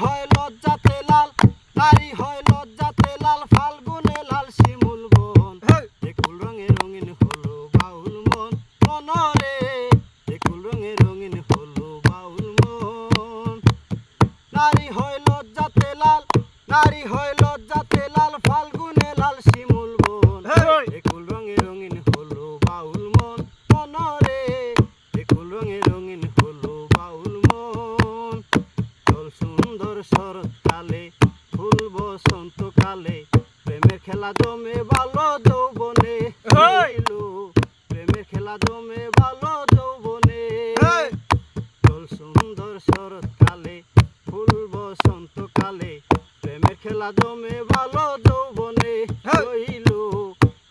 হয় লজ্জাতে লাল, নারী হয় লজ্জাতে লাল, ফাল্গুনে লাল শিমুল বন। একুল রঙে রঙিন হলো বাউল মন, মনরে একুল রঙে রঙিন হলো বাউল মন। নারী হয় লজ্জাতে লাল, নারী হয় লজ্জাতে লাল, ফাল্গুনে লাল শিমুল বন। একুল রঙে রঙিন হলো বাউল মন, মনরে একুল রঙে রঙিন হলো বাউল মন। চল সুন্দর শরৎকালে, ফুল বসন্তকালে, প্রেমের খেলা জমে ভালো যৌবনে। প্রেমের খেলা জমে ভালো যৌবনে। চল সুন্দর শরৎকালে, ফুল বসন্তকালে, প্রেমের খেলা জমে ভালো যৌবনে। রইল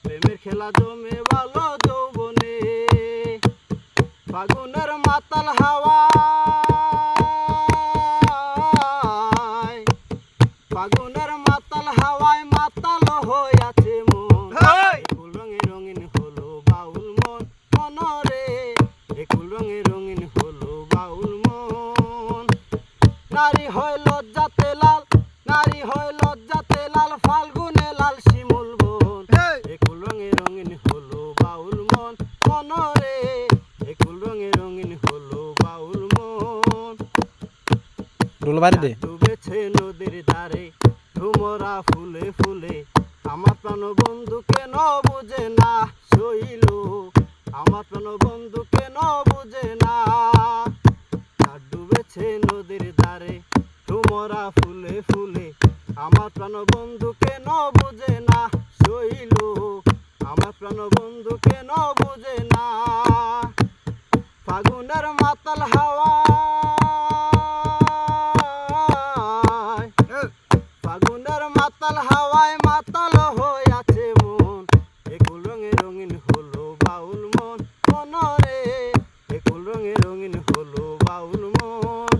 প্রেমের খেলা জমে ভালো যৌবনে। ফাগুনের মাতাল হাওয়া, ফাগুনের মাতাল হাওয়ায় মাতাল হইয়াছে মন। একুল রঙে রঙিন হলো বাউল মন, মনরে একুল রঙে রঙিন হলো বাউল মন। নারী হয় লজ্জাতে লাল, নারী হয় লজ্জাতে লাল, ফাল্গুনে লাল শিমুল বন। একুল রঙে রঙিন হলো বাউল মন, মনরে একুল রঙে রঙিন হলো বাউল মন। ডুবেছে নদীর ধারে ঝুমরা ফুলে ফুলে, আমার প্রাণ বন্ধু কেন বুঝে না শৈল, আমার প্রাণ বন্ধু কেন বুঝে না। ডুবেছে নদীর ধারে ঝুমরা ফুলে ফুলে, আমার প্রাণ বন্ধু কেন বুঝে না শৈল, আমার প্রাণ বন্ধু কেন বুঝে না। ফাগুনের মাতাল হাওয়া, ফাগুনের মাতাল হাওয়ায় মাতাল হইয়াছে মন। একুল রঙে রঙিন হলো বাউল মন, মনরে একুল রঙে রঙিন হলো বাউল মন।